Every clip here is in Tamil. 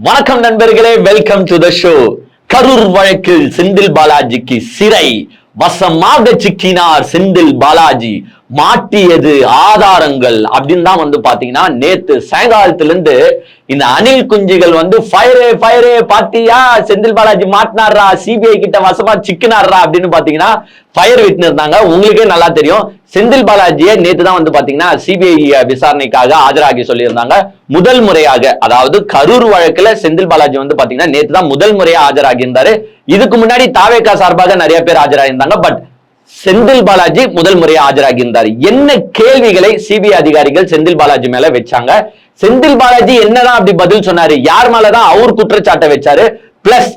வணக்கம் நண்பர்களே, welcome to the show. Karur வழக்கில் செந்தில் பாலாஜிக்கு சிறை, வசமாக சிக்கினார் செந்தில் பாலாஜி, மாட்டியது ஆதாரங்கள் அப்படின்னு தான் பாத்தீங்கன்னா நேத்து சாயங்காலத்துல இருந்து இந்த அணில் குஞ்சுகள் ஃபயரே பாத்தியா, செந்தில் பாலாஜி மாட்டினாரா, சிபிஐ கிட்ட வசமா சிக்கினாரா அப்படின்னு பாத்தீங்கன்னா ஃபயர் விட்டு இருந்தாங்க. உங்களுக்கே நல்லா தெரியும், செந்தில் பாலாஜியை நேத்து தான் பாத்தீங்கன்னா சிபிஐ விசாரணைக்காக ஆஜராகி சொல்லியிருந்தாங்க. முதல் முறையாக, அதாவது கரூர் வழக்குல செந்தில் பாலாஜி பாத்தீங்கன்னா நேத்து தான் முதல் முறையா ஆஜராகி இருந்தாரு. இதுக்கு முன்னாடி தாவேகா சார்பாக நிறைய பேர் ஆஜராகியிருந்தாங்க. பட் செந்தில் பாலாஜி முதல் முறையா ஆஜராகி இருந்தார். என்ன கேள்விகளை சிபிஐ அதிகாரிகள் செந்தில் பாலாஜி மேல வச்சாங்க, செந்தில் பாலாஜி என்னதான் அப்படி பதில் சொன்னாரு, யார் மேலதான் அவர் குற்றச்சாட்டை வச்சாரு, பிளஸ்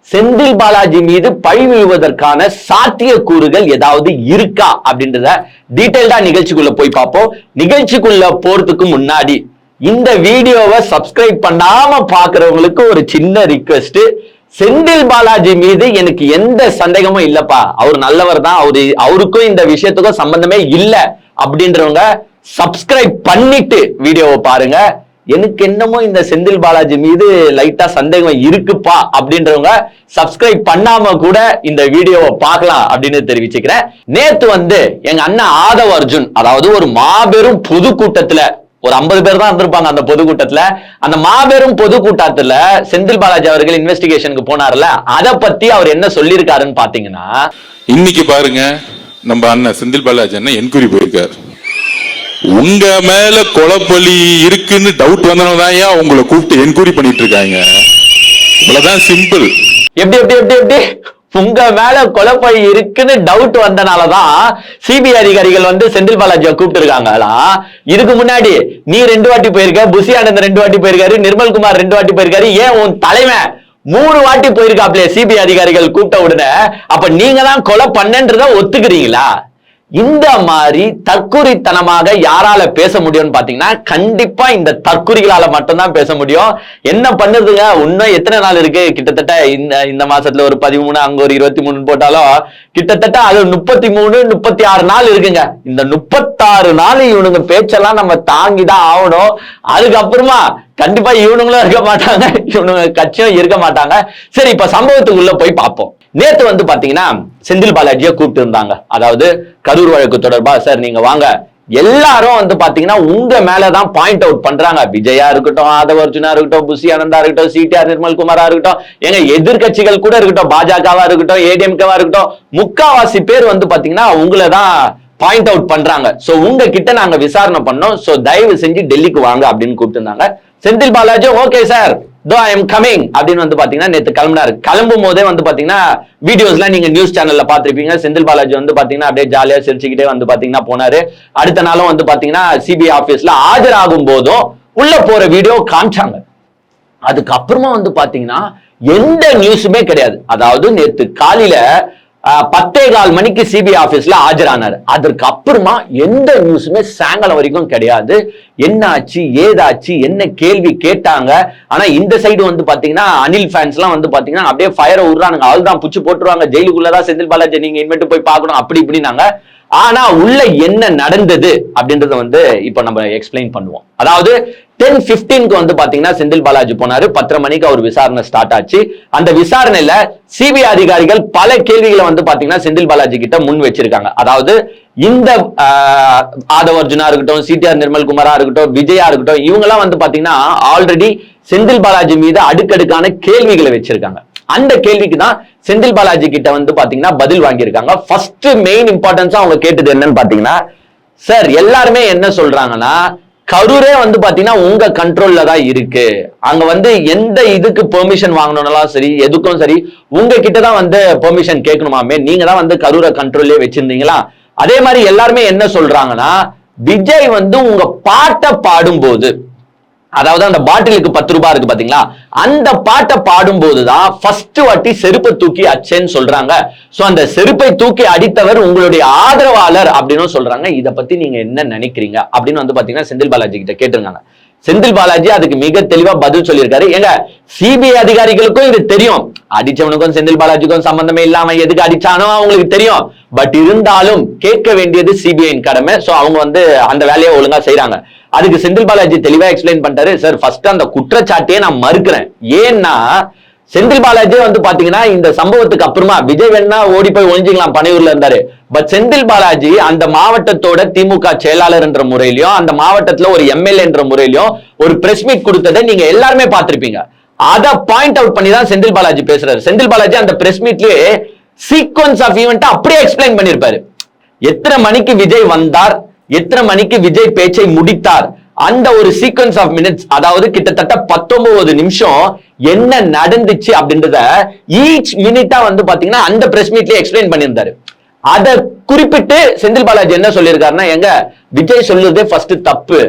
செந்தில் பாலாஜி மீது பழி விழுவதற்கான சாத்தியக்கூறுகள் ஏதாவது இருக்கா அப்படின்றத டீடைல்டா நிகழ்ச்சிக்குள்ள போய் பார்ப்போம். நிகழ்ச்சிக்குள்ள போறதுக்கு முன்னாடி இந்த வீடியோவை சப்ஸ்கிரைப் பண்ணாம பாக்குறவங்களுக்கு ஒரு சின்ன ரிக்வெஸ்ட். செந்தில் பாலாஜி மீது எனக்கு எந்த சந்தேகமும் இல்லப்பா, அவர் நல்லவர் தான், அவருக்கும் இந்த விஷயத்துக்கும் சம்பந்தமே இல்லை அப்படின்றவங்க சப்ஸ்கிரைப் பண்ணிட்டு வீடியோவை பாருங்க. எனக்கு என்னமோ இந்த செந்தில் பாலாஜி மீது லைட்டா சந்தேகம் இருக்குப்பா அப்படின்றவங்க சப்ஸ்கிரைப் பண்ணாம கூட இந்த வீடியோவை பார்க்கலாம் அப்படின்னு தெரிவிச்சுக்கிறேன். நேத்து எங்க அண்ணன் ஆதவ் அர்ஜுன், அதாவது ஒரு மாபெரும் பொதுக்கூட்டத்துல ஒரு 50 பேர் தான் இருந்திருப்பாங்க அந்த பொதுக்கூட்டத்துல. அந்த மாபெரும் பொதுக்கூட்டத்துல செந்தில் பாலாஜி அவர்கள் இன்வெஸ்டிகேஷனுக்கு போனார்ல, அதை பத்தி அவர் என்ன சொல்லியிருக்காருன்னு பாத்தீங்கன்னா, இன்னைக்கு பாருங்க நம்ம அண்ணன் செந்தில் பாலாஜி அண்ணன் என்கொயரி போயிருக்காரு. உங்க மேல கொலைப்பலி இருக்குன்னு டவுட் வந்தனதான் ஏன் உங்களை கூப்பிட்டு என்கொயரி பண்ணிட்டு இருக்காங்க. இவ்வளவுதான் சிம்பிள். எப்படி எப்படி எப்படி எப்படி உங்க மேல கொலைப்பழி இருக்குன்னு டவுட் வந்தனாலதான் சிபிஐ அதிகாரிகள் செந்தில் பாலாஜியை கூப்பிட்டு இருக்காங்களா? இதுக்கு முன்னாடி நீ 2 வாட்டி போயிருக்க, புசி ஆனந்த் 2 வாட்டி போயிருக்காரு, நிர்மல்குமார் 2 வாட்டி போயிருக்காரு, ஏன் உன் தலைவன் 3 வாட்டி போயிருக்காப்ல சிபிஐ அதிகாரிகள் கூப்பிட்ட உடனே, அப்ப நீங்க தான் கொலை பண்ணன்றத ஒத்துக்கிறீங்களா? இந்த மாதிரி தற்குறித்தனமாக யாரால பேச முடியும்னு பாத்தீங்கன்னா கண்டிப்பா இந்த தற்குறிகளால மட்டும்தான் பேச முடியும். என்ன பண்ணுதுங்க, இன்னும் எத்தனை நாள் இருக்கு? கிட்டத்தட்ட இந்த மாசத்துல ஒரு 13, அங்க ஒரு 23 போட்டாலும் கிட்டத்தட்ட அது 33, 36 நாள் இருக்குங்க. இந்த 36 நாள் இவனுங்க பேச்செல்லாம் நம்ம தாங்கிதான் ஆகணும். அதுக்கப்புறமா கண்டிப்பா இவனுங்களும் இருக்க மாட்டாங்க, இவனுங்க கட்சியும் இருக்க மாட்டாங்க. சரி, இப்ப சம்பவத்துக்குள்ள போய் பார்ப்போம். நேத்து பாத்தீங்கன்னா செந்தில் பாலாஜியை கூப்பிட்டு இருந்தாங்க, அதாவது கரூர் வழக்கு தொடர்பா. சார் நீங்க வாங்க, எல்லாரும் பாத்தீங்கன்னா உங்க மேலதான் பாயிண்ட் அவுட் பண்றாங்க. விஜயா இருக்கட்டும், ஆதவ அர்ஜுனா இருக்கட்டும், புசி ஆனந்தா இருக்கட்டும், சிடிஆர் நிர்மல்குமாரா இருக்கட்டும், எங்க எதிர்கட்சிகள் கூட இருக்கட்டும், பாஜகவா இருக்கட்டும், ஏடிஎம்கேவா இருக்கட்டும், முக்காவாசி பேர் பாத்தீங்கன்னா உங்களதான் பாயிண்ட் அவுட் பண்றாங்க. சோ உங்ககிட்ட நாங்க விசாரணை பண்ணோம், சோ தயவு செஞ்சு டெல்லிக்கு வாங்க அப்படின்னு கூப்பிட்டு இருந்தாங்க. செந்தில் பாலாஜி ஓகே சார், தோ ஐ எம் கமிங் அப்படின்னு பாத்தீங்கன்னா நேத்து கிளம்பினாரு. கிளம்பும் போதே பாத்தீங்கன்னா வீடியோஸ்லாம் நீங்க நியூஸ் சேனல்ல பாத்திருப்பீங்க. செந்தில் பாலாஜி பாத்தீங்கன்னா அப்படியே ஜாலியா சிரிச்சுக்கிட்டே பாத்தீங்கன்னா போனாரு. அடுத்த நாளும் பாத்தீங்கன்னா சிபிஐ ஆபீஸ்ல ஆஜராகும் போதும் உள்ள போற வீடியோ காமிச்சாங்க. அதுக்கப்புறமா பாத்தீங்கன்னா எந்த நியூஸுமே கிடையாது. அதாவது நேத்து காலையில 10:15 மணிக்கு சிபிஐ ஆபீஸ்ல ஆஜரானாரு. அதற்கு அப்புறமா எந்த நியூஸுமே சாயங்காலம் வரைக்கும் கிடையாது. என்ன ஆச்சு, ஏதாச்சு, என்ன கேள்வி கேட்டாங்க. ஆனா இந்த சைடு பாத்தீங்கன்னா அனில் ஃபேன்ஸ் எல்லாம் பாத்தீங்கன்னா அப்படியே ஃபயரை விடுறானுங்க, அவள்தான் புச்சு போட்டுருவாங்க, ஜெயிலுக்குள்ளதான் செந்தில் பாலாஜி நீங்க இன்வெர்ட் போய் பார்க்கணும் அப்படி இப்படின்னாங்க. ஆனா உள்ள என்ன நடந்தது அப்படின்றத இப்ப நம்ம எக்ஸ்பிளைன் பண்ணுவோம். அதாவது 10:15க்கு பாத்தீங்கன்னா செந்தில் பாலாஜி போனாரு. 10:30 மணிக்கு அவர் விசாரணை ஸ்டார்ட் ஆச்சு. அந்த விசாரணையில சிபிஐ அதிகாரிகள் பல கேள்விகளை பாத்தீங்கன்னா செந்தில் பாலாஜி கிட்ட முன் வச்சிருக்காங்க. அதாவது இந்த ஆதவ அர்ஜுனா இருக்கட்டும், சிடிஆர் நிர்மல்குமாரா இருக்கட்டும், விஜயா இருக்கட்டும், இவங்க எல்லாம் பாத்தீங்கன்னா ஆல்ரெடி செந்தில் பாலாஜி மீது அடுக்கடுக்கான கேள்விகளை வச்சிருக்காங்க. அந்த கேள்விக்கு தான் செந்தில் பாலாஜி கிட்ட பாத்தீங்கன்னா பதில் வாங்கியிருக்காங்க. ஃபர்ஸ்ட் மெயின் இம்பார்ட்டன்ஸா அவங்க கேட்டது என்னன்னு பாத்தீங்கன்னா, சார் எல்லாருமே என்ன சொல்றாங்கன்னா கரூரே பாத்தீங்கன்னா உங்க கண்ட்ரோல்ல தான் இருக்கு, அங்க எந்த இதுக்கு பெர்மிஷன் வாங்கணும்னாலும் சரி, எதுக்கும் சரி உங்க கிட்டதான் பெர்மிஷன் கேட்கணுமாமே, நீங்க தான் கரூரை கண்ட்ரோல்லே வச்சிருந்தீங்களா? அதே மாதிரி எல்லாருமே என்ன சொல்றாங்கன்னா, விஜய் உங்க பாட்டை பாடும்போது, அதாவது அந்த பாட்டிலுக்கு 10 ரூபாய் இருக்கு பாத்தீங்களா, அந்த பாட்டை பாடும் போதுதான் ஃபர்ஸ்ட் வாட்டி செருப்பை தூக்கி அச்சேன்னு சொல்றாங்க. சோ அந்த செருப்பை தூக்கி அடித்தவர் உங்களுடைய ஆதரவாளர் அப்படின்னு சொல்றாங்க. இத பத்தி நீங்க என்ன நினைக்கிறீங்க அப்படின்னு பாத்தீங்கன்னா செந்தில் பாலாஜி கிட்ட கேட்டிருக்காங்க. செந்தில் பாலாஜி அதுக்கு மிக தெளிவா பதில் சொல்லியிருக்காரு. ஏங்க சிபிஐ அதிகாரிகளுக்கும் இது தெரியும், அடிச்சவனுக்கும் செந்தில் பாலாஜிக்கும் சம்பந்தமே இல்லாம எதுக்கு அடிச்சானோ அவங்களுக்கு தெரியும். பட் இருந்தாலும் கேட்க வேண்டியது சிபிஐயின் கடமை. சோ அவங்க வந்து அந்த வேலையை ஒழுங்கா செய்யறாங்க. அதுக்கு செந்தில் பாலாஜி தெளிவா எக்ஸ்பிளைன் பண்ணிட்டாரு. சார் ஃபர்ஸ்ட் அந்த குற்றச்சாட்டையே நான் மறுக்கிறேன். ஏன்னா செந்தில் பாலாஜி வந்து பாத்தீங்கன்னா இந்த சம்பவத்துக்கு அப்புறமா விஜய் வேணா ஓடி போய் ஒழிஞ்சிக்கலாம், பனையூர்ல இருந்தாரு. பட் செந்தில் பாலாஜி அந்த மாவட்டத்தோட திமுக செயலாளர் என்ற முறையிலும் அந்த மாவட்டத்துல ஒரு எம்எல்ஏ என்ற முறையிலும் ஒரு பிரஸ் மீட் கொடுத்ததை நீங்க எல்லாருமே பார்த்திருப்பீங்க. அதை பாயிண்ட் அவுட் பண்ணி தான் செந்தில் பாலாஜி பேசுறாரு. செந்தில் பாலாஜி அந்த பிரஸ் மீட்லயே சீக்வன்ஸ் ஆஃப் ஈவெண்ட் அப்படியே எக்ஸ்பிளைன் பண்ணிருப்பாரு. எத்தனை மணிக்கு விஜய் வந்தார், எத்தனை மணிக்கு விஜய் பேச்சை முடித்தார், அந்த ஒரு சீக்வன்ஸ் ஆஃப் மினிட்ஸ், அதாவது கிட்டத்தட்ட 19 நிமிஷம் என்ன நடந்துச்சு அப்படின்றத ஈச் மினிட்டா வந்து பாத்தீங்கன்னா அந்த பிரஸ் மீட்லயே எக்ஸ்பிளைன் பண்ணியிருந்தாரு. அதை குறிப்பிட்டு செந்தில் பாலாஜி என்ன சொல்லியிருக்காருன்னா, எங்க விஜய் சொல்லுறதே ஃபர்ஸ்ட் தப்பு,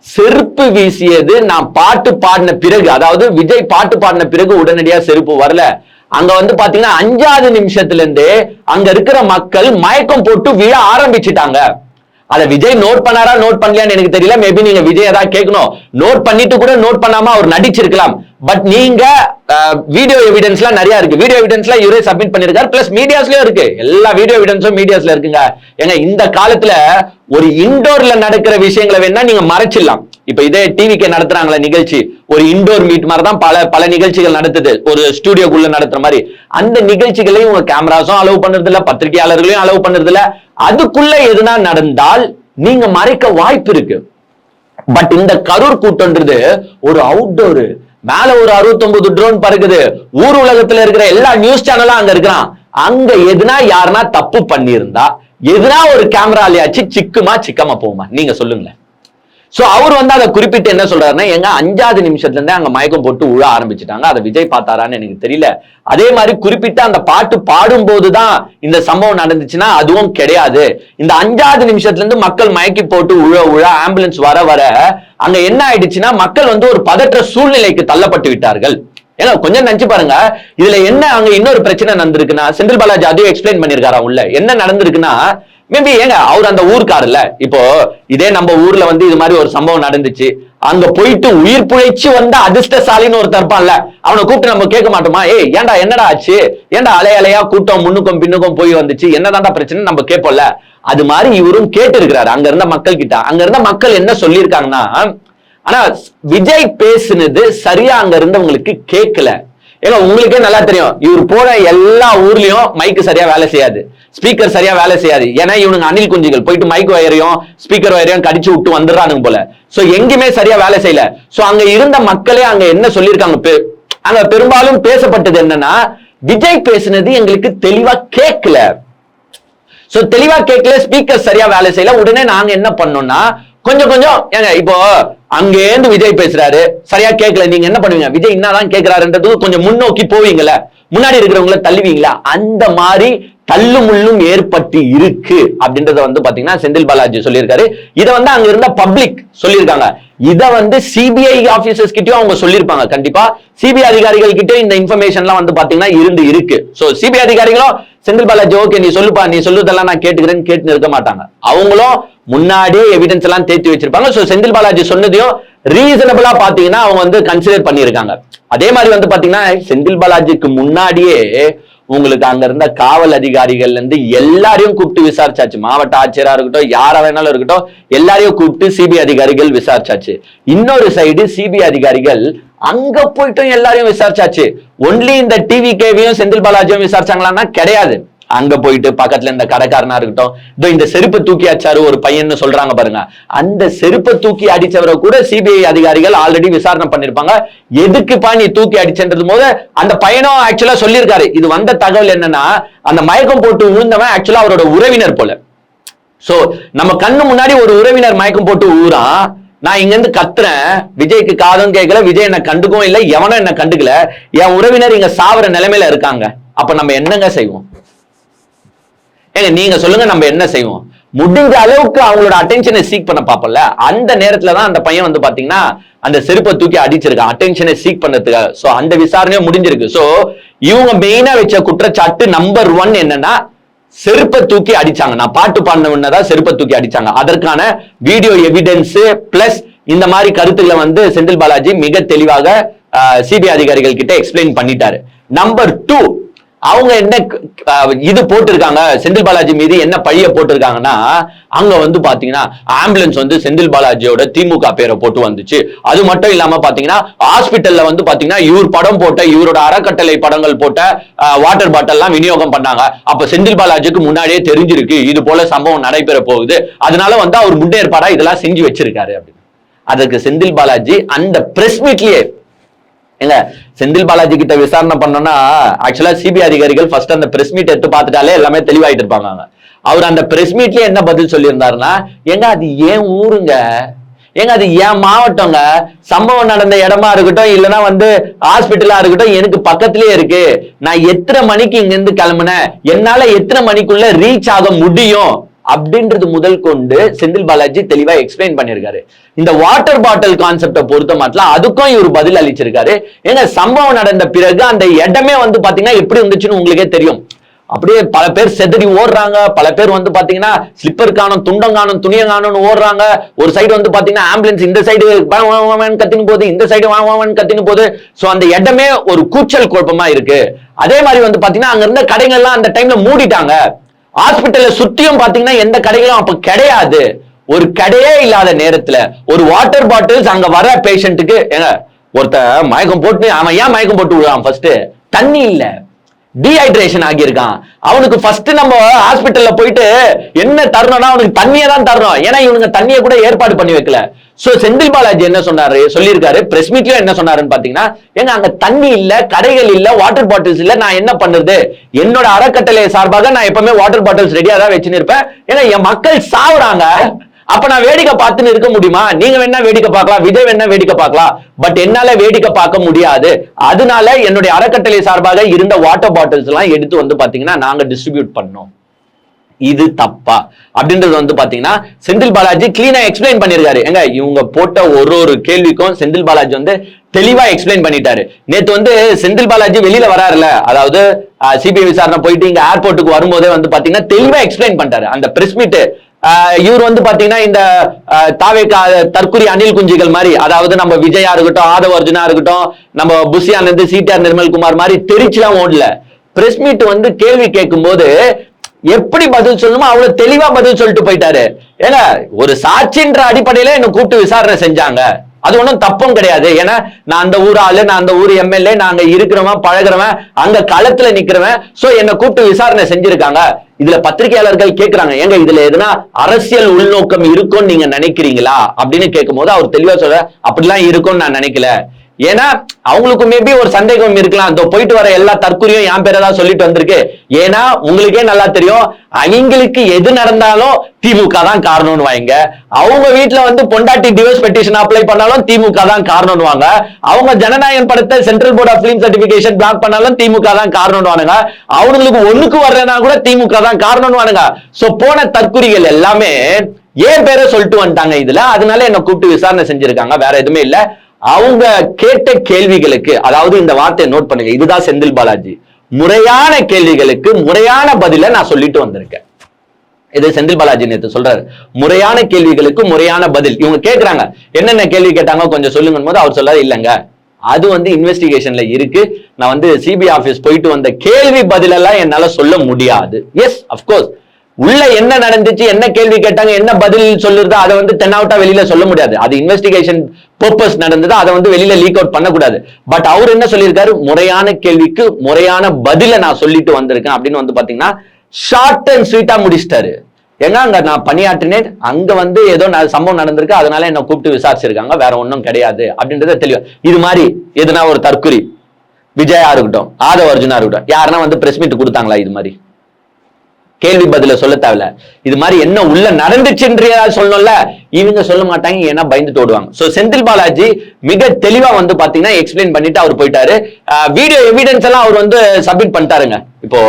செருப்பு வீசியது நான் பாட்டு பாடின பிறகு, அதாவது விஜய் பாட்டு பாடின பிறகு உடனடியா செருப்பு வரல. அங்க வந்து பாத்தீங்கன்னா 5வது நிமிஷத்துல இருந்து அங்க இருக்கிற மக்கள் மயக்கம் போட்டு விழ ஆரம்பிச்சுட்டாங்க. அத விஜய் நோட் பண்ணாரா நோட் பண்ணலையான்னு எனக்கு தெரியல. மேபி நீங்க விஜய் ஏதாவது கேட்கணும், நோட் பண்ணிட்டு கூட நோட் பண்ணாம அவர் நடிச்சிருக்கலாம். பட் நீங்க வீடியோ எவிடன்ஸ்லாம் நிறைய இருக்கு, வீடியோ எவிடன்ஸ்லாம் இவரே சப்மிட் பண்ணிருக்காரு, பிளஸ் மீடியாஸ்லயும் இருக்கு, எல்லா வீடியோ எவிடன்ஸும் மீடியாஸ்ல இருக்குங்க. ஏங்க இந்த காலத்துல ஒரு இன்டோர்ல நடக்கிற விஷயங்களை வேணா நீங்க மறைச்சிடலாம். இப்ப இதே டிவிக்கு நடத்துறாங்களே நிகழ்ச்சி, ஒரு இன்டோர் மீட் மாதிரி தான் பல நிகழ்ச்சிகள் நடத்துது, ஒரு ஸ்டுடியோக்குள்ள நடத்துற மாதிரி. அந்த நிகழ்ச்சிகளையும் உங்க கேமராஸும் அலோவ் பண்றது இல்ல, பத்திரிகையாளர்களையும் அலோவ் பண்றது இல்ல. அதுக்குள்ள எதுனா நடந்தால் நீங்க மறைக்க வாய்ப்பு இருக்கு. பட் இந்த கரூர் கூட்டம்ன்றது ஒரு அவுட்டோர், மேல ஒரு 69 ட்ரோன் பறக்குது, ஊர் உலகத்துல இருக்கிற எல்லா நியூஸ் சேனலும் அங்க இருக்கிறான். அங்க எதுனா யாருன்னா தப்பு பண்ணியிருந்தா எதுனா ஒரு கேமராலயாச்சு சிக்கமா போகுமா, நீங்க சொல்லுங்களேன். சோ அவர் வந்து அதை குறிப்பிட்டு என்ன சொல்றாருன்னா, எங்க 5வது நிமிஷத்துல இருந்தே அங்க மயக்கம் போட்டு உழ ஆரம்பிச்சுட்டாங்க. அதை விஜய் பார்த்தாரான்னு எனக்கு தெரியல. அதே மாதிரி குறிப்பிட்டு அந்த பாட்டு பாடும் போதுதான் இந்த சம்பவம் நடந்துச்சுன்னா அதுவும் கிடையாது. இந்த 5வது நிமிஷத்துல இருந்து மக்கள் மயக்கி போட்டு உழ ஆம்புலன்ஸ் வர அங்க என்ன ஆயிடுச்சுன்னா மக்கள் வந்து ஒரு பதற்ற சூழ்நிலைக்கு தள்ளப்பட்டு விட்டார்கள். ஏன்னா கொஞ்சம் நினைச்சு பாருங்க, இதுல என்ன அங்க இன்னொரு பிரச்சனை நடந்திருக்குன்னா, செந்தில் பாலாஜி அதையும் எக்ஸ்பிளைன் பண்ணிருக்காரா உள்ள என்ன நடந்திருக்குன்னா, மேபி ஏங்க அவர் அந்த ஊர்க்காரல்ல, இப்போ இதே நம்ம ஊர்ல வந்து இது மாதிரி ஒரு சம்பவம் நடந்துச்சு, அங்க போயிட்டு உயிர் பிழைச்சு வந்த அதிர்ஷ்டசாலின்னு ஒரு தற்பான்ல, அவனை கூப்பிட்டு நம்ம கேட்க மாட்டோமா, ஏய் ஏன்டா என்னடா ஆச்சு, ஏன்டா அலையா கூட்டம் முன்னுக்கும் பின்னுக்கும் போய் வந்துச்சு, என்னதான்டா பிரச்சனை நம்ம கேட்போம்ல. அது மாதிரி இவரும் கேட்டு இருக்கிறாரு அங்க இருந்த மக்கள் கிட்ட. அங்க இருந்த மக்கள் என்ன சொல்லியிருக்காங்கன்னா, ஆனா விஜய் பேசுனது சரியா அங்க இருந்தவங்களுக்கு கேட்கல. ஏன்னா உங்களுக்கே நல்லா தெரியும், இவர் போற எல்லா ஊர்லயும் மைக்கு சரியா வேலை செய்யாது, ஸ்பீக்கர் சரியா வேலை செய்யாது. ஏன்னா இவனுங்க அணில் குஞ்சுகள் போயிட்டு மைக் வயரையும் ஸ்பீக்கர் வயரையும் கடிச்சு விட்டு வந்துடுறானுங்க போல. சோ எங்குமே சரியா வேலை செய்யல. சோ அங்க இருந்த மக்களே அங்க என்ன சொல்லியிருக்காங்க, அங்க பெரும்பாலும் பேசப்பட்டது என்னன்னா, விஜய் பேசுனது எங்களுக்கு தெளிவா கேட்கல. சோ தெளிவா கேட்கல, ஸ்பீக்கர் சரியா வேலை செய்யல. உடனே நாங்க என்ன பண்ணோம்னா கொஞ்சம் ஏங்க இப்போ அங்கேருந்து விஜய் பேசுறாரு, சரியா கேட்கல, நீங்க என்ன பண்ணுவீங்க, விஜய் என்னதான் கேட்கிறாருன்றது கொஞ்சம் முன்னோக்கி போவீங்களா, முன்னாடி இருக்கிறவங்கள தள்ளுவீங்களா, அந்த மாதிரி தள்ளு முள்ளும் ஏற்பட்டு இருக்கு அப்படின்றத வந்து பாத்தீங்கன்னா செந்தில் பாலாஜி சொல்லியிருக்காரு. இதை வந்து அங்க இருந்த பப்ளிக் சொல்லியிருக்காங்க. இதை வந்து சிபிஐ ஆபீசர்ஸ் கிட்டயும் அவங்க சொல்லியிருப்பாங்க. கண்டிப்பா சிபிஐ அதிகாரிகள் கிட்ட இந்த இன்ஃபர்மேஷன்லாம் வந்து பாத்தீங்கன்னா இருக்கு. சோ சிபிஐ அதிகாரிகளும் செந்தில் பாலாஜி ஓகே நீ சொல்லுப்பா, நீ சொல்லுதெல்லாம் நான் கேட்டுக்கிறேன்னு கேட்டு இருக்க மாட்டாங்க. அவங்களும் முன்னாடியே எவிடன்ஸ் எல்லாம் தேர்த்தி வச்சிருப்பாங்க. சோ செந்தில் பாலாஜி சொன்னதையும் ரீசனபிளா பாத்தீங்கன்னா அவங்க வந்து கன்சிடர் பண்ணியிருக்காங்க. அதே மாதிரி வந்து பாத்தீங்கன்னா செந்தில் பாலாஜிக்கு முன்னாடியே உங்களுக்கு அங்க இருந்த காவல் அதிகாரிகள்ல இருந்து எல்லாரையும் கூப்பிட்டு விசாரிச்சாச்சு. மாவட்ட ஆட்சியரா இருக்கட்டும், யாரா வேணாலும் இருக்கட்டும், எல்லாரையும் கூப்பிட்டு சிபிஐ அதிகாரிகள் விசாரிச்சாச்சு. இன்னொரு சைடு சிபிஐ அதிகாரிகள் அங்க போயிட்டும் எல்லாரையும் விசாரிச்சாச்சு. ஒன்லி இந்த டிவி கேவியும் செந்தில் பாலாஜியும் விசாரிச்சாங்களான்னா கிடையாது. அங்க போயிட்டு பக்கத்துல இந்த கடைக்காரனா இருக்கட்டும், இந்த செருப்பை தூக்கி அடிச்சாரு ஒரு பையன்னு சொல்றாங்க பாருங்க, அந்த செருப்பை தூக்கி அடிச்சவரை கூட சிபிஐ அதிகாரிகள் ஆல்ரெடி விசாரணை பண்ணிருப்பாங்க. எதுக்குப்பா நீ தூக்கி அடிச்சன்றது போது அந்த பையனும் ஆக்சுவலா சொல்லியிருக்காரு. இது வந்த தகவல் என்னன்னா, அந்த மயக்கம் போட்டு விழுந்தவன் ஆக்சுவலா அவரோட உறவினர் போல. சோ நம்ம கண்ணு முன்னாடி ஒரு உறவினர் மயக்கம் போட்டு ஊறான், நான் இங்க இருந்து கத்துறேன், விஜய்க்கு காதும் கேட்கல, விஜய் என்ன கண்டுக்கவும் இல்லை, எவனும் என்ன கண்டுக்கல, என் உறவினர் இங்க சாவர நிலைமையில இருக்காங்க. அப்ப நம்ம என்னங்க செய்வோம்? ஏங்க நீங்க சொல்லுங்க, நம்ம என்ன செய்வோம்? முடிஞ்ச அளவுக்கு அவங்களோட அட்டென்ஷனை சீக் பண்ண பாப்பல. அந்த நேரத்துலதான் அந்த பையன் வந்து பாத்தீங்கன்னா அந்த செருப்பை தூக்கி அடிச்சிருக்கான், அட்டென்ஷனை சீக் பண்ணதுக்காக. சோ அந்த விசாரணையும் முடிஞ்சிருக்கு. சோ இவங்க மெயினா வச்ச குற்றச்சாட்டு நம்பர் 1 என்னன்னா, செருப்பை தூக்கி அடிச்சாங்க. நான் பாட்டு பாடினதான் செருப்பை தூக்கி அடிச்சாங்க. அதற்கான வீடியோ எவிடன்ஸ் பிளஸ் இந்த மாதிரி கருத்துக்களை வந்து செந்தில் பாலாஜி மிக தெளிவாக சிபிஐ அதிகாரிகள் கிட்ட எக்ஸ்பிளைன் பண்ணிட்டாரு. நம்பர் 2, அவங்க என்ன இது போட்டிருக்காங்க செந்தில் பாலாஜி மீது என்ன பழிய போட்டிருக்காங்கன்னா, அங்க வந்து பாத்தீங்கன்னா ஆம்புலன்ஸ் வந்து செந்தில் பாலாஜியோட திமுக பேரை போட்டு வந்துச்சு. அது மட்டும் இல்லாம பாத்தீங்கன்னா ஹாஸ்பிட்டல்ல வந்து பாத்தீங்கன்னா இவர் படம் போட்ட, இவரோட அறக்கட்டளை படங்கள் போட்ட வாட்டர் பாட்டில் எல்லாம் விநியோகம் பண்ணாங்க. அப்ப செந்தில் பாலாஜிக்கு முன்னாடியே தெரிஞ்சிருக்கு இது போல சம்பவம் நடைபெற போகுது, அதனால வந்து அவர் முன்னேற்பாடா இதெல்லாம் செஞ்சு வச்சிருக்காரு அப்படின்னு. அதுக்கு செந்தில் பாலாஜி அந்த பிரஸ் மீட்லயே, எங்க செந்தில் பாலாஜி கிட்ட விசாரணை பண்ணோம்னா ஆக்சுவலா சிபிஐ அதிகாரிகள் ஃபர்ஸ்ட் அந்த பிரஸ் மீட் எடுத்து பார்த்துட்டாலே எல்லாமே தெளிவாயிட்டு இருப்பாங்க. அவர் அந்த பிரஸ் மீட்லயே என்ன பதில் சொல்லியிருந்தாருன்னா, எங்க அது ஏன் ஊருங்க, ஏங்க அது ஏன் மாவட்டங்க, சம்பவம் நடந்த இடமா இருக்கட்டும் இல்லைன்னா வந்து ஹாஸ்பிட்டலா இருக்கட்டும் எனக்கு பக்கத்திலேயே இருக்கு, நான் எத்தனை மணிக்கு இங்க இருந்து கிளம்புனேன், என்னால எத்தனை மணிக்குள்ள ரீச் ஆக முடியும் அப்படின்றது முதல் கொண்டு செந்தில் பாலாஜி தெளிவா எக்ஸ்பிளைன் பண்ணிருக்காரு. இந்த வாட்டர் பாட்டில் கான்செப்டை பொறுத்த மட்டும் அதுக்கும் இவர் பதில் அளிச்சிருக்காரு. ஏங்க சம்பவம் நடந்த பிறகு அந்த இடமே வந்து பாத்தீங்கன்னா எப்படி இருந்துச்சுன்னு உங்களுக்கே தெரியும். அப்படியே பல பேர் செதறி ஓடுறாங்க, பல பேர் வந்து பாத்தீங்கன்னா ஸ்லிப்பர் காணும், துண்டம் காணும், துணியை காணும்னு ஓடுறாங்க. ஒரு சைடு வந்து பாத்தீங்கன்னா ஆம்புலன்ஸ் இந்த சைடு கத்தின்னு போகுது, இந்த சைடு கத்தின்னு போகுது. சோ அந்த இடமே ஒரு கூச்சல் குழப்பமா இருக்கு. அதே மாதிரி வந்து பாத்தீங்கன்னா அங்க இருந்த கடைகள்லாம் அந்த டைம்ல மூடிட்டாங்க. ஹாஸ்பிட்டல்ல சுத்தியும் பாத்தீங்கன்னா எந்த கடைகளும் அப்ப கிடையாது. ஒரு கடையே இல்லாத நேரத்துல ஒரு வாட்டர் பாட்டில்ஸ் அங்க வர பேஷண்ட்டுக்கு, ஏங்க ஒருத்த மயக்கம் போட்டு அவன் ஏன் மயக்கம் போட்டு விடுவான், ஃபர்ஸ்ட் தண்ணி இல்ல, டீஹைட்ரேஷன் ஆகியிருக்கான். அவனுக்கு ஃபர்ஸ்ட் நம்ம ஹாஸ்பிட்டல்ல போயிட்டு என்ன தரணும்னா அவனுக்கு தண்ணியை தான் தரணும். ஏன்னா இவனுங்க தண்ணியை கூட ஏற்பாடு பண்ணி வைக்கல. சோ செந்தில் பாலாஜி என்ன சொன்னாரு சொல்லியிருக்காரு பிரஸ் மீட்லயும் என்ன சொன்னாருன்னு பாத்தீங்கன்னா, ஏங்க அங்க தண்ணி இல்ல, கடைகள் இல்ல, வாட்டர் பாட்டில்ஸ் இல்ல, நான் என்ன பண்றது, என்னோட அறக்கட்டளை சார்பாக நான் எப்பவுமே வாட்டர் பாட்டில்ஸ் ரெடியா தான் வச்சுன்னு இருப்பேன். ஏன்னா என் மக்கள் சாவுறாங்க, அப்ப நான் வேடிக்கை பார்த்துன்னு இருக்க முடியுமா? நீங்க வேணா வேடிக்கை பார்க்கலாம், விஜய் வேணா வேடிக்கை பார்க்கலாம், பட் என்னால வேடிக்கை பார்க்க முடியாது. அதனால என்னுடைய அறக்கட்டளை சார்பாக இருந்த வாட்டர் பாட்டில்ஸ் எல்லாம் எடுத்து வந்து பாத்தீங்கன்னா நாங்க டிஸ்ட்ரிபியூட் பண்ணோம். இது தப்பா அப்படின்றது வந்து பாத்தீங்கன்னா செந்தில் பாலாஜி கிளீனா எக்ஸ்பிளைன் பண்ணிருக்காரு. எங்க இவங்க போட்ட ஒரு கேள்விக்கும் செந்தில் பாலாஜி வந்து தெளிவா எக்ஸ்பிளைன் பண்ணிட்டாரு. நேத்து வந்து செந்தில் பாலாஜி வெளியில வராருல, அதாவது சிபிஐ விசாரணை போயிட்டு இங்க ஏர்போர்ட்டுக்கு வரும்போதே வந்து பாத்தீங்கன்னா தெளிவா எக்ஸ்பிளைன் பண்ணிட்டாரு. அந்த பிரஸ் மீட் இவர் வந்து பாத்தீங்கன்னா இந்த தாவேகா தற்குறி அணில் குஞ்சுகள் மாதிரி, அதாவது நம்ம விஜயா இருக்கட்டும், ஆதவ அர்ஜுனா இருக்கட்டும், நம்ம புஷியானந்த், சிடிஆர் நிர்மல்குமார் மாதிரி தெரிச்சுலாம் ஓடல. பிரஸ் மீட் வந்து கேள்வி கேட்கும் போது எப்படி பதில் சொல்லணுமோ அவ்வளவு தெளிவா பதில் சொல்லிட்டு போயிட்டாரு. ஏன்னா ஒரு சாட்சின்ற அடிப்படையில என்ன கூப்பிட்டு விசாரணை செஞ்சாங்க, அது ஒன்றும் தப்பும் கிடையாது. ஏன்னா நான் அந்த ஊர் ஆளு, நான் அந்த ஊர் எம்எல்ஏ, நான் அங்க இருக்கிறவன் பழகிறவன், அங்க களத்துல நிக்கிறவன். சோ என்ன கூப்பிட்டு விசாரணை செஞ்சிருக்காங்க. இதுல பத்திரிகையாளர்கள் கேட்கிறாங்க, ஏங்க இதுல எதுனா அரசியல் உள்நோக்கம் இருக்கும்னு நீங்க நினைக்கிறீங்களா அப்படின்னு கேட்கும் போது அவர் தெளிவா சொல்ற, அப்படிலாம் இருக்கும்னு நான் நினைக்கல. ஏன்னா அவங்களுக்கு மேபி ஒரு சந்தேகம் இருக்கலாம், இதோ போயிட்டு வர எல்லா தற்கொலையும் என் பேரதான் சொல்லிட்டு வந்திருக்கு. ஏன்னா உங்களுக்கே நல்லா தெரியும், அவங்களுக்கு எது நடந்தாலும் திமுக தான் காரணம்னு வாங்க. அவங்க வீட்டுல வந்து பொண்டாட்டி டிவோர்ஸ் பெட்டிஷன் அப்ளை பண்ணாலும் திமுக தான் காரணம்னு வாங்க. அவங்க ஜனநாயகன் படத்தை central board of film certification block பண்ணாலும் திமுக தான் காரணம்னு வாங்க. அவங்களுக்கு ஒண்ணுக்கு வர்றதுனா கூட திமுக தான் காரணம்னு வாங்க. சோ போன தற்கொலைகள் எல்லாமே ஏன் பேரை சொல்லிட்டு வந்துட்டாங்க இதுல, அதனால என்ன கூப்பிட்டு விசாரணை செஞ்சிருக்காங்க, வேற எதுவுமே இல்ல. அவங்க கேட்ட கேள்விகளுக்கு, அதாவது இந்த வார்த்தையை நோட் பண்ணுங்க, இதுதான் செந்தில் பாலாஜி, முறையான கேள்விகளுக்கு முறையான பதில நான் சொல்லிட்டு வந்திருக்கேன். இது செந்தில் பாலாஜி நேத்து சொல்றாரு, முறையான கேள்விகளுக்கு முறையான பதில். இவங்க கேட்கிறாங்க என்னென்ன கேள்வி கேட்டாங்க கொஞ்சம் சொல்லுங்க போது அவர் சொல்றாரு, இல்லங்க அது வந்து இன்வெஸ்டிகேஷன்ல இருக்கு, நான் வந்து சிபிஐ ஆபீஸ் போயிட்டு வந்த கேள்வி பதில் எல்லாம் என்னால சொல்ல முடியாது. எஸ் அப்கோர்ஸ், உள்ள என்ன நடந்துச்சு, என்ன கேள்வி கேட்டாங்க, என்ன பதில் சொல்லுறது, அதை வந்து தென்னாவட்டா வெளியில சொல்ல முடியாது. அது இன்வெஸ்டிகேஷன் பர்பஸ் நடந்தது, அதை வந்து வெளியில லீக் அவுட் பண்ணக்கூடாது. பட் அவர் என்ன சொல்லியிருக்காரு, முறையான கேள்விக்கு முறையான பதில நான் சொல்லிட்டு வந்திருக்கேன் அப்படின்னு வந்து பாத்தீங்கன்னா ஷார்ட் அண்ட் ஸ்வீட்டா முடிச்சிட்டாரு. ஏன்னா அங்க நான் பணியாற்றினேன், அங்க வந்து ஏதோ சம்பவம் நடந்திருக்கு, அதனால என்ன கூப்பிட்டு விசாரிச்சிருக்காங்க, வேற ஒன்றும் கிடையாது அப்படின்றத தெளிவா. இது மாதிரி எதுனா ஒரு தற்குறி விஜயா இருக்கட்டும், ஆதவ அர்ஜுனா இருக்கட்டும், யாருன்னா வந்து பிரஸ் மீட் கொடுத்தாங்களா இது மாதிரி கேள்வி பதில சொல்ல தேவையில்ல. இது மாதிரி என்ன உள்ள நடந்துச்சுன்றதா சொல்லணும்ல, இவங்க சொல்ல மாட்டாங்க, ஏன்னா பயந்துட்டு ஓடுவாங்க. சோ செந்தில் பாலாஜி மிக தெளிவா வந்து பாத்தீங்கன்னா எக்ஸ்பிளைன் பண்ணிட்டு அவர் போயிட்டாரு. வீடியோ எவிடன்ஸ் எல்லாம் அவர் வந்து சப்மிட் பண்ணிட்டாருங்க. இப்போ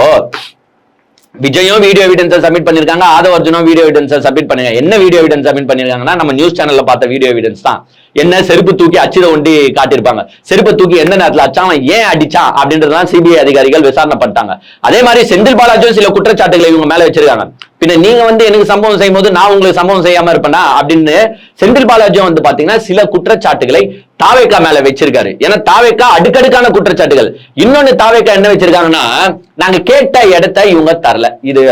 விஜயும் வீடியோ எவிடன்ஸ் சப்மிட் பண்ணிருக்காங்க, ஆதவ அர்ஜுனும் வீடியோ எவிடன்ஸ் சப்மிட் பண்ணுங்க. என்ன வீடியோ எவிடன்ஸ் சப்மிட் பண்ணிருக்காங்கன்னா நம்ம நியூஸ் சேனல்ல பார்த்த வீடியோ எவிடன்ஸ் தான். என்ன செருப்பு தூக்கி அச்சுத ஒண்டி காட்டியிருப்பாங்க. செருப்பை தூக்கி எந்த நேரத்துல அச்சான், ஏன் அடிச்சான் அப்படின்றதுதான் சிபிஐ அதிகாரிகள் விசாரணை பண்ணிட்டாங்க. அதே மாதிரி செந்தில் பாலாஜியும் சில குற்றச்சாட்டுகளை இவங்க மேல வச்சிருக்காங்க. பின்ன நீங்க எனக்கு சம்பவம் செய்யும் போது நான் உங்களுக்கு சம்பவம் செய்யாம இருப்பேனா அப்படின்னு செந்தில் பாலாஜியும் பாத்தீங்கன்னா சில குற்றச்சாட்டுகளை தாவேக்கா மேல வச்சிருக்காரு. ஏன்னா தாவேக்கா அடுக்கடுக்கான குற்றச்சாட்டுகள். இன்னொன்னு தாவேக்கா என்ன வச்சிருக்காங்கன்னா, நாங்க கேட்ட இடத்த இவங்க தரல. இது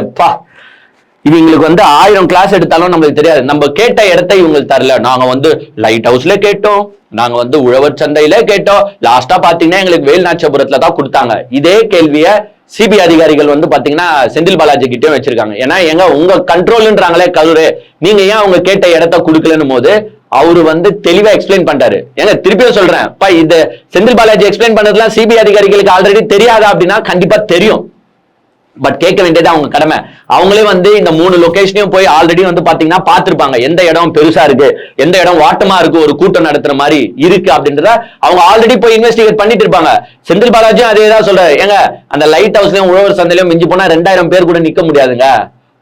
இவங்களுக்கு 1000 கிளாஸ் எடுத்தாலும் நம்மளுக்கு தெரியாது. நம்ம கேட்ட இடத்தை இவங்களுக்கு தரல. நாங்க லைட் ஹவுஸ்ல கேட்டோம், நாங்க உழவர் சந்தையில கேட்டோம், லாஸ்டா பாத்தீங்கன்னா எங்களுக்கு வேல்நாச்சியபுரத்துல தான் கொடுத்தாங்க. இதே கேள்விய சிபிஐ அதிகாரிகள் பாத்தீங்கன்னா செந்தில் பாலாஜி கிட்டே வச்சிருக்காங்க. ஏன்னா உங்க கண்ட்ரோல்ன்றாங்களே கல்லூரி, நீங்க ஏன் அவங்க கேட்ட இடத்த கொடுக்கலன்னு போது அவரு தெளிவா எக்ஸ்பிளைன் பண்றாரு. ஏங்க திருப்பியும் சொல்றேன், இது செந்தில் பாலாஜி எக்ஸ்பிளைன் பண்ணதுலாம் சிபிஐ அதிகாரிகளுக்கு ஆல்ரெடி தெரியாதா அப்படின்னா கண்டிப்பா தெரியும். பட் கேட்க வேண்டியது அவங்க கடமை. அவங்களே இந்த 3 லொகேஷனையும் போய் ஆல்ரெடி பாத்தீங்கன்னா பாத்துருப்பாங்க. எந்த இடம் பெருசா இருக்கு, எந்த இடம் வாட்டமா இருக்கு, ஒரு கூட்டம் நடத்துற மாதிரி இருக்கு அப்படின்றத அவங்க ஆல்ரெடி போய் இன்வெஸ்டிகேட் பண்ணிட்டு இருப்பாங்க. செந்தில் பாலாஜியும் அதேதான் சொல்றாரு. ஏங்க அந்த லைட் ஹவுஸ்லயும் உழவர் சந்தையிலும் மிஞ்சி போனா 2000 பேர் கூட நிக்க முடியாதுங்க,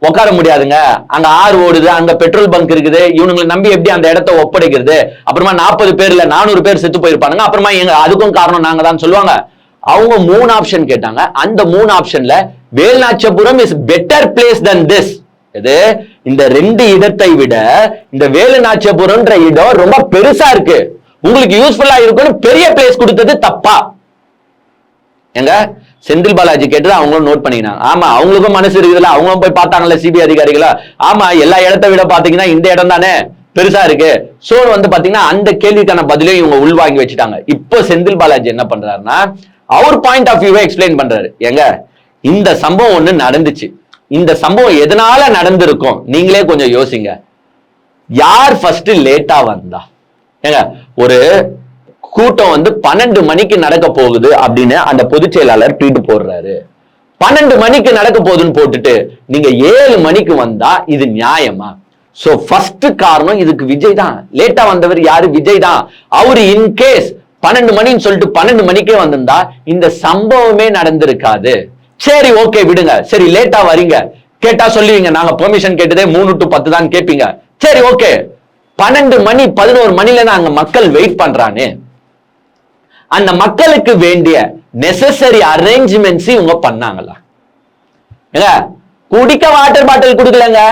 உட்கார முடியாதுங்க. அங்க ஆறு ஓடுது, அங்க பெட்ரோல் பங்க் இருக்குது, இவனுங்களை நம்பி எப்படி அந்த இடத்த ஒப்படைக்கிறது? அப்புறமா 40 பேர்ல 400 பேர் செத்து போயிருப்பானுங்க. அப்புறமா அதுக்கும் காரணம் நாங்க தான் சொல்லுவாங்க. அவங்க 3 ஆப்ஷன் கேட்டாங்க. அந்த 3 ஆப்ஷன்ல Velnachiyapuram is better place than this. இது இந்த 2 இடத்தை விட இந்த வேலுநாச்சியபுரம்ன்ற இடம் ரொம்ப பெருசா இருக்கு, உங்களுக்கு யூஸ்ஃபுல்லா இருக்கும்னு பெரிய பிளேஸ் கொடுத்தது தப்பா? எங்க செந்தில் பாலாஜி கேட்டது அவங்களும் நோட் பண்ணிக்கினாங்க. ஆமா, அவங்களுக்கும் மனசு இருக்குதுல்ல, அவங்களும் போய் பார்த்தாங்கல்ல சிபிஐ அதிகாரிகளா. ஆமா, எல்லா இடத்தை விட பாத்தீங்கன்னா இந்த இடம் தானே பெருசா இருக்கு. சோ பாத்தீங்கன்னா அந்த கேள்விக்கான பதிலையும் இவங்க உள்வாங்கி வச்சுட்டாங்க. இப்போ செந்தில் பாலாஜி என்ன பண்றாருன்னா அவர் பாயிண்ட் ஆஃப் வியூவை எக்ஸ்பிளைன் பண்றாரு. ஏங்க இந்த சம்பவம் ஒண்ணு நடந்துச்சு, இந்த சம்பவம் எதனால நடந்திருக்கும் நீங்களே கொஞ்சம் யோசிங்க. யார் ஃபர்ஸ்ட் லேட்டா வந்தா? ஏங்க ஒரு கூட்டம் 12 மணிக்கு நடக்க போகுது அப்படின்னு அந்த பொதுச் செயலாளர் ட்வீட் போடுறாரு. 12 மணிக்கு நடக்க போகுதுன்னு போட்டுட்டு நீங்க 7 மணிக்கு வந்தா இது நியாயமா? சோ ஃபர்ஸ்ட் காரணம் இதுக்கு விஜய் தான். லேட்டா வந்தவர் யாரு? விஜய் தான். அவரு இன்கேஸ் 12 மணின்னு சொல்லிட்டு 12 மணிக்கே வந்திருந்தா இந்த சம்பவமே நடந்திருக்காது. சரி ஓகே விடுங்க. சரி லேட்டா வரீங்க, கேட்டா சொல்லுவீங்க நாங்க பெர்மிஷன் கேட்டதே 3 to 10 தான் கேட்பீங்க. சரி ஓகே, 12 மணி 11 மணில அங்க மக்கள் வெயிட் பண்றானே, அந்த மக்களுக்கு வேண்டிய நெசசரி அரேஞ்ச்மெண்ட்ஸ் இவங்க பண்ணாங்களா? குடிக்க வாட்டர் பாட்டில் கொடுக்கலங்க,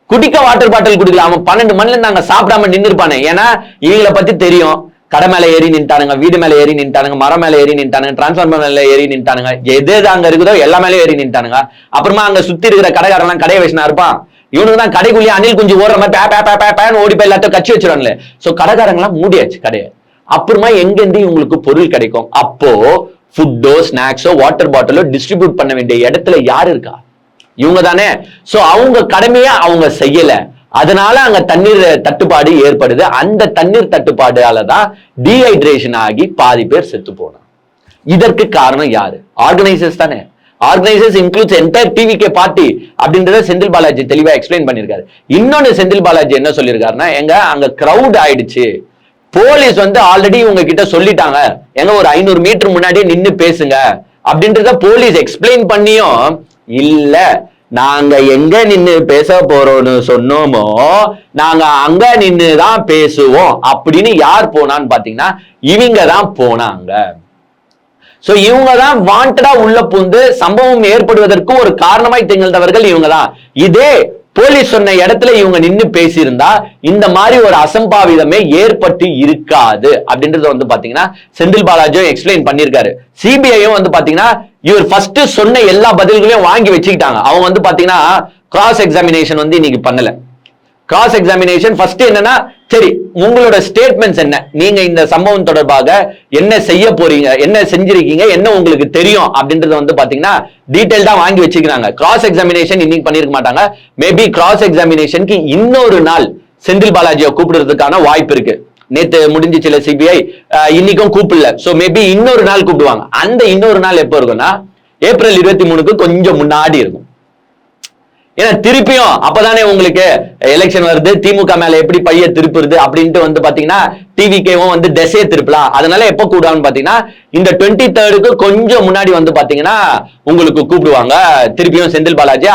குடிக்க வாட்டர் பாட்டில் கொடுக்கல. அவன் 12 மணில நாங்க சாப்பிடாம நின்று இருப்பானே. ஏன்னா இவங்களை பத்தி தெரியும், கடை மேல ஏறி நின்ட்டானுங்க, வீடு மேல ஏறி நின்ட்டானுங்க, மரம் மேல ஏறி நின்ட்டானுங்க, டிரான்ஸ்ஃபார்மர் மேல ஏறி நின்ட்டானுங்க, எது அங்க இருக்குதோ எல்லா மேலே ஏறி நின்ட்டானுங்க. அப்புறமா அங்க சுத்தி இருக்கிற கடைக்காரெல்லாம் கடை வச்சுனா இருப்பான். இவனுக்கு தான் கடைக்குள்ளேயே அணில் குஞ்சு ஓடுற மாதிரி ஓடி போய் எல்லாத்தையும் கட்சி வச்சிருவாங்களே. சோ கடைக்காரங்களாம் மூடியாச்சு கடையை. அப்புறமா எங்கிருந்து இவங்களுக்கு பொருள் கிடைக்கும்? அப்போ ஃபுட்டோ ஸ்நாக்ஸோ வாட்டர் பாட்டிலோ டிஸ்ட்ரிபியூட் பண்ண வேண்டிய இடத்துல யாரு இருக்கா? இவங்க தானே. சோ அவங்க கடமையா அவங்க செய்யல, அதனால அங்க தண்ணீர் தட்டுப்பாடு ஏற்படுது. அந்த தண்ணீர் தட்டுப்பாடாலதான் டீஹைட்ரேஷன் ஆகி பாதி பேர் செத்து போனாங்க. இதற்கு காரணம் யாரு? ஆர்கனைசர்ஸ் தானே. Organisers includes entire TVK party அப்படின்றத செந்தில் பாலாஜி தெளிவா எக்ஸ்பிளைன் பண்ணிருக்காரு. இன்னொன்னு செந்தில் பாலாஜி என்ன சொல்லியிருக்காருன்னா, எங்க அங்க கிரவுட் ஆயிடுச்சு, போலீஸ் ஆல்ரெடி உங்க கிட்ட சொல்லிட்டாங்க, எங்க ஒரு 500 மீட்டர் முன்னாடியே நின்னு பேசுங்க அப்படின்றத போலீஸ் எக்ஸ்பிளைன் பண்ணியும் இல்ல, நாங்க எங்க நின்னு பேச போறோம்னு சொன்னோமோ நாங்க அங்க நின்னுதான் பேசுவோம் அப்படின்னு யார் போனான்னு பாத்தீங்கன்னா இவங்க தான் போனாங்க. சோ இவங்க தான் வாண்டடா உள்ள புந்து சம்பவம் ஏற்படுவதற்கு ஒரு காரணமாய் திகழ்ந்தவர்கள் இவங்க தான். இதே போலீஸ் சொன்ன இடத்துல இவங்க நின்னு பேசியிருந்தா இந்த மாதிரி ஒரு அசம்பாவிதமே ஏற்பட்டு இருக்காது அப்படின்றது பாத்தீங்கன்னா செந்தில் பாலாஜியும் எக்ஸ்பிளைன் பண்ணிருக்காரு. சிபிஐயும் பாத்தீங்கன்னா இவர் ஃபர்ஸ்ட் சொன்ன எல்லா பதில்களையும் வாங்கி வச்சுக்கிட்டாங்க. அவங்க பாத்தீங்கன்னா கிராஸ் எக்ஸாமினேஷன் இன்னைக்கு பண்ணல. கிராஸ் எக்ஸாமினேஷன் ஃபர்ஸ்ட் என்னன்னா, சரி உங்களோட ஸ்டேட்மெண்ட்ஸ் என்ன, நீங்க இந்த சம்பவம் தொடர்பாக என்ன செய்ய போறீங்க, என்ன செஞ்சிருக்கீங்க, என்ன உங்களுக்கு தெரியும் அப்படின்றது பாத்தீங்கன்னா டீடைல்டா வாங்கி வச்சுக்கிறாங்க. கிராஸ் எக்ஸாமினேஷன் இன்னைக்கு பண்ணிருக்க மாட்டாங்க. மேபி கிராஸ் எக்ஸாமினேஷனுக்கு இன்னொரு நாள் செந்தில் பாலாஜியை கூப்பிடுறதுக்கான வாய்ப்பு இருக்கு. நேத்து முடிஞ்சிச்சுல சிபிஐ, இன்னைக்கும் கூப்பிடல. சோ மேபி இன்னொரு நாள் கூப்பிடுவாங்க. அந்த இன்னொரு நாள் எப்போ இருக்கும்னா ஏப்ரல் 23க்கு கொஞ்சம் முன்னாடி இருக்கும். ஏன்னா திருப்பியும் அப்பதானே உங்களுக்கு எலெக்ஷன் வருது, திமுக மேல எப்படி பழிய திருப்புறது அப்படின்ட்டு வந்து பாத்தீங்கன்னா டிவிகேவும் வந்து திசையை திருப்பலாம். அதனால எப்ப கூடுவாங்கன்னு பாத்தீங்கன்னா இந்த 23rd கொஞ்சம் முன்னாடி வந்து பாத்தீங்கன்னா உங்களுக்கு கூப்பிடுவாங்க திருப்பியும் செந்தில் பாலாஜி.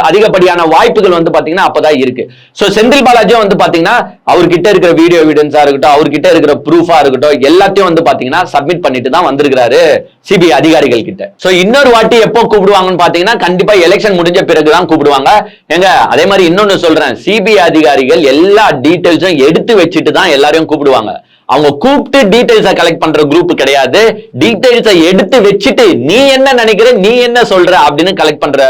அதிகப்படியான வாய்ப்புகள் வந்து பாத்தீங்கன்னா அப்பதான் இருக்கு. சோ செந்தில் பாலாஜியும் வந்து பாத்தீங்கன்னா அவர்கிட்ட இருக்கிற வீடியோ எவிடன்ஸா இருக்கட்டும், அவர்கிட்ட இருக்கிற ப்ரூஃபா இருக்கட்டும், எல்லாத்தையும் வந்து பாத்தீங்கன்னா சப்மிட் பண்ணிட்டு தான் வந்திருக்கிறாரு சிபிஐ அதிகாரிகள் கிட்ட. சோ இன்னொரு வாட்டி எப்போ கூப்பிடுவாங்கன்னு பாத்தீங்கன்னா கண்டிப்பா எலெக்ஷன் முடிஞ்ச பிறகுதான் கூப்பிடுவாங்க. எங்க அதே மாதிரி இன்னொன்னு சொல்றேன், சிபிஐ அதிகாரிகள் எல்லா டீடைல்ஸும் எடுத்து வச்சுட்டு தான் எல்லாரையும் கூப்பிடுவாங்க. அவங்க கூப்பிட்டு டீடைல்ஸை கலெக்ட் பண்ற குரூப் கிடையாது. டீடைல்ஸை எடுத்து வச்சுட்டு நீ என்ன நினைக்கிற, நீ என்ன சொல்ற அப்படின்னு கலெக்ட் பண்ற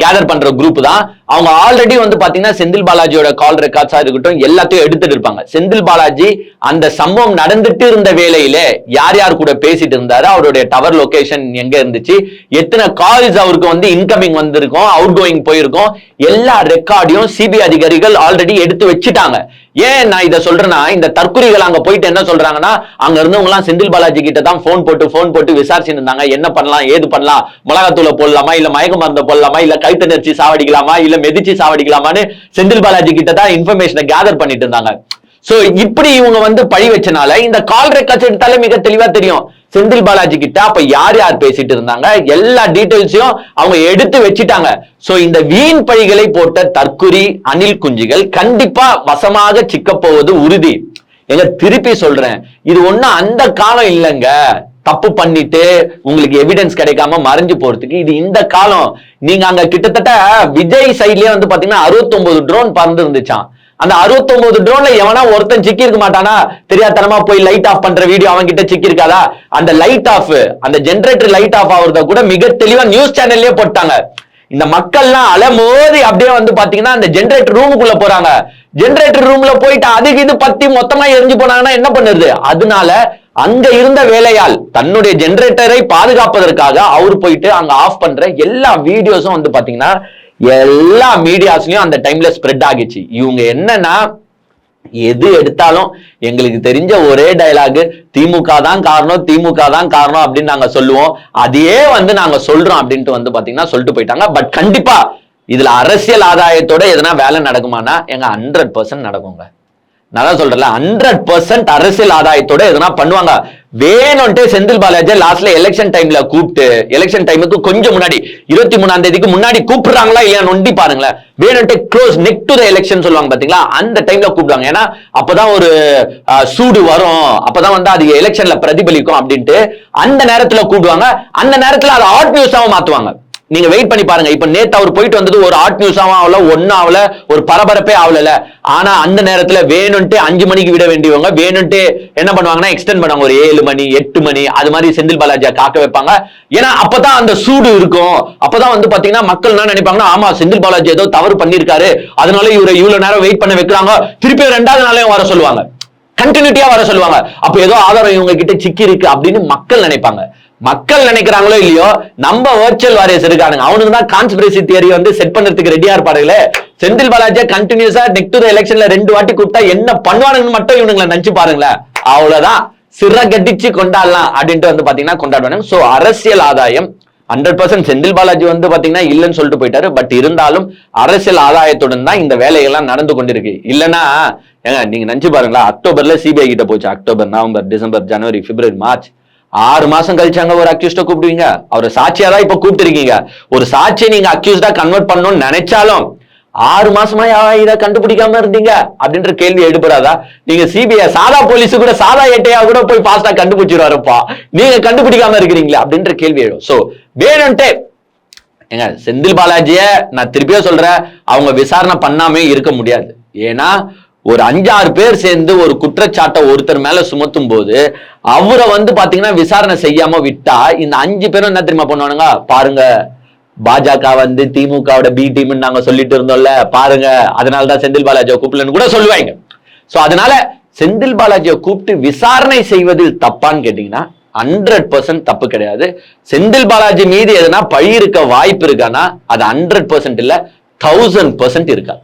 கேதர் பண்ற குரூப் தான். அவங்க ஆல்ரெடி வந்து பாத்தீங்கன்னா செந்தில் பாலாஜியோட கால் ரெக்கார்ட்ஸா இருக்கட்டும் எல்லாத்தையும் எடுத்துட்டு இருப்பாங்க. செந்தில் பாலாஜி அந்த சம்பவம் நடந்துட்டு இருந்த வேளையில யார் யார் கூட பேசிட்டு இருந்தாரு, அவருடைய டவர் லொகேஷன் எங்க இருந்துச்சு, எத்தனை கால்ஸ் அவருக்கு வந்து இன்கமிங் வந்திருக்கும், அவுட் கோயிங் போயிருக்கும், எல்லா ரெக்கார்டையும் சிபிஐ அதிகாரிகள் ஆல்ரெடி எடுத்து வச்சுட்டாங்க. ஏன் நான் இதை சொல்றேன்னா, இந்த தற்குறிகள் அங்க போயிட்டு என்ன சொல்றாங்கன்னா, அங்க இருந்தவங்க எல்லாம் செந்தில் பாலாஜி கிட்ட தான் போன் போட்டு விசாரிச்சு இருந்தாங்க. என்ன பண்ணலாம், ஏது பண்ணலாம், மிளகாத்தூளை போடலாமா, இல்ல மயக்க மருந்தை போடலாமா, இல்ல கைத்த நெரிச்சு சாவடிக்கலாமா, இல்ல மெதிச்சு சாவடிக்கலாமான்னு செந்தில் பாலாஜி கிட்ட தான் இன்ஃபர்மேஷனை கேதர் பண்ணிட்டு இருந்தாங்க. சோ இப்படி இவங்க வந்து பழி வச்சனால இந்த கால் ரெக்கார்ட்ஸ் எடுத்தாலே மிக தெளிவா தெரியும் செந்தில் பாலாஜி கிட்ட அப்ப யார் யார் பேசிட்டு இருந்தாங்க, எல்லா டீடைல்ஸையும் அவங்க எடுத்து வச்சுட்டாங்க. சோ இந்த வீண் பழிகளை போட்ட தற்குறி அணில் குஞ்சுகள் கண்டிப்பா வசமாக சிக்க போவது உறுதி. எங்க திருப்பி சொல்றேன், இது ஒண்ணும் அந்த காலம் இல்லைங்க. தப்பு பண்ணிட்டு உங்களுக்கு எவிடன்ஸ் கிடைக்காம மறைஞ்சு போறதுக்கு இது இந்த காலம். நீங்க அங்க கிட்டத்தட்ட விஜய் சைட்லயே வந்து பாத்தீங்கன்னா 69 ட்ரோன் பறந்து இருந்துச்சான். அந்த 69 ட்ரோன்ல எவனா ஒருத்தன் சிக்கி இருக்க மாட்டானா, தெரியாதனமா போய் லைட் ஆஃப் பண்ற வீடியோ அவன் கிட்ட சிக்கி இருக்காதா? அந்த லைட் ஆஃப், அந்த ஜெனரேட்டர் லைட் ஆஃப் ஆகுறத கூட மிக தெளிவா நியூஸ் சேனல்லயே போட்டாங்க. இந்த மக்கள்லாம் அலமோதி அப்படியே வந்து பாத்தீங்கன்னா அந்த ஜெனரேட்டர் ரூமுக்குள்ள போறாங்க. ஜெனரேட்டர் ரூம்ல போயிட்டு அதுக்கு இது பத்தி மொத்தமா எரிஞ்சு போனாங்கன்னா என்ன பண்ணுறது? அதனால அங்க இருந்த வேலையால் தன்னுடைய ஜெனரேட்டரை பாதுகாப்பதற்காக அவர் போயிட்டு அங்க ஆஃப் பண்ற எல்லா வீடியோஸும் வந்து பாத்தீங்கன்னா எல்லா மீடியாஸ்லயும் அந்த டைம்ல ஸ்ப்ரெட் ஆகிச்சு. இவங்க என்னன்னா எது எடுத்தாலும் எங்களுக்கு தெரிஞ்ச ஒரே டயலாக், திமுக தான் காரணம், திமுக தான் காரணம் அப்படின்னு நாங்க சொல்லுவோம். அதையே வந்து நாங்க சொல்றோம் அப்படின்ட்டு வந்து பாத்தீங்கன்னா சொல்லிட்டு போயிட்டாங்க. பட் கண்டிப்பா இதுல அரசியல் ஆதாயத்தோட எதனா வேலை நடக்குமானா எங்க 100% நடக்குங்க. நான் தான் சொல்றேன்ல, 100% அரசியல் ஆதாயத்தோட எதனா பண்ணுவாங்க. வேணும்ட்டே செந்தில் பாலாஜி லாஸ்ட்ல எலெக்ஷன் டைம்ல கூப்பிட்டு, எலெக்ஷன் டைமுக்கு கொஞ்சம் முன்னாடி 23ஆம் தேதிக்கு முன்னாடி கூப்பிடுறாங்களா இல்லையா நொண்டி பாருங்களேன். வேணும்ட்டே close neck to the election சொல்லுவாங்க பாத்தீங்களா, அந்த டைம்ல கூப்பிடுவாங்க. ஏன்னா அப்பதான் ஒரு சூடு வரும், அப்பதான் வந்து அது எலெக்ஷன்ல பிரதிபலிக்கும் அப்படின்ட்டு அந்த நேரத்துல கூப்பிடுவாங்க. அந்த நேரத்துல அதை ஹாட் நியூஸாவும் மாத்துவாங்க. நீங்க வெயிட் பண்ணி பாருங்க. இப்ப நேத்து அவர் போயிட்டு வந்தது ஒரு ஹாட் நியூஸாவும் ஆகல, ஒன்னும் ஆகல, ஒரு பரபரப்பே ஆகல. ஆனா அந்த நேரத்துல வேணும்ட்டு 5 மணிக்கு விட வேண்டியவங்க வேணும்ட்டு என்ன பண்ணுவாங்கன்னா எக்ஸ்டெண்ட் பண்ணுவாங்க, ஒரு 7 மணி 8 மணி அது மாதிரி செந்தில் பாலாஜியை காக்க வைப்பாங்க. ஏன்னா அப்பதான் அந்த சூடு இருக்கும். அப்பதான் வந்து பாத்தீங்கன்னா மக்கள் என்ன நினைப்பாங்கன்னா, ஆமா செந்தில் பாலாஜி ஏதோ தவறு பண்ணிருக்காரு, அதனால இவரை இவ்வளவு நேரம் வெயிட் பண்ண வைக்கிறாங்க, திருப்பி 2வது நாளையும் வர சொல்லுவாங்க, கண்டினியூட்டியா வர சொல்லுவாங்க. அப்ப ஏதோ ஆதாரம் இவங்க கிட்ட சிக்கி இருக்கு அப்படின்னு மக்கள் நினைப்பாங்க. மக்கள் நினைக்கிறாங்களோ இல்லையோ, நம்ம வர்ச்சுவல் வாரியர்ஸ் இருக்கானுங்க, அவனுக்கு தான் கான்ஸ்பிரசி தியரி வந்து செட் பண்றதுக்கு ரெடியா இருப்பாருங்களே. செந்தில் பாலாஜியா கண்டினியூஸா நெக் டு தி எலெக்ஷன்ல 2 வாட்டி கூப்பிட்டா என்ன பண்ணுவானுன்னு மட்டும் இவனுங்களை நினைச்சு பாருங்களேன். அவ்வளவுதான், சிற கட்டிச்சு கொண்டாடலாம் அப்படின்ட்டு வந்து பாத்தீங்கன்னா கொண்டாடுவானுங்க. சோ அரசியல் ஆதாயம் 100% செந்தில் பாலாஜி வந்து பாத்தீங்கன்னா இல்லைன்னு சொல்லிட்டு போயிட்டாரு. பட் இருந்தாலும் அரசியல் ஆதாயத்துடன் தான் இந்த வேலையெல்லாம் நடந்து கொண்டிருக்கு. இல்லைன்னா நீங்க நினைச்சு பாருங்களா, அக்டோபர்ல சிபிஐ கிட்ட போச்சு. அக்டோபர், நவம்பர், டிசம்பர், ஜனவரி, பிப்ரவரி, மார்ச் 6 மாசம் கழிச்சாங்க ஒரு அக்யூஸ்ட கூப்பிடுவீங்க. அவரை சாட்சியா தான் இப்ப கூப்பிட்டு இருக்கீங்க. ஒரு சாட்சியை நீங்க அக்யூஸ்டா கன்வெர்ட் பண்ணணும்னு நினைச்சாலும் 6 மாசமா இதை கண்டுபிடிக்காம இருந்தீங்க அப்படின்ற கேள்வி எடுபடாதா? நீங்க சிபிஐ சாதா போலீஸ் கூட சாதா ஏட்டையா கூட போய் பாஸ்டா கண்டுபிடிச்சிருவாருப்பா, நீங்க கண்டுபிடிக்காம இருக்கிறீங்களே அப்படின்ற கேள்வி எழும். சோ வேணும்ட்டே ஏங்க செந்தில் பாலாஜிய நான் திருப்பியும் சொல்றேன், அவங்க விசாரணை பண்ணாமே இருக்க முடியாது. ஏன்னா ஒரு 5-6 பேர் சேர்ந்து ஒரு குற்றச்சாட்டை ஒருத்தர் மேல சுமத்தும் போது அவரை வந்து பாத்தீங்கன்னா விசாரணை செய்யாம விட்டா இந்த 5 பேரும் என்ன தெரியுமா பண்ணுவானுங்க, பாருங்க பாஜக வந்து திமுகவோட பி டீம் நாங்க சொல்லிட்டு இருந்தோம்ல பாருங்க, அதனாலதான் செந்தில் பாலாஜியை கூப்பிடலன்னு கூட சொல்லுவாங்க. சோ அதனால செந்தில் பாலாஜியை கூப்பிட்டு விசாரணை செய்வதில் தப்பான்னு கேட்டீங்கன்னா 100% தப்பு கிடையாது. செந்தில் பாலாஜி மீது எதனா பழி இருக்க வாய்ப்பு இருக்கானா அது 100% இல்ல 1000% இருக்கா.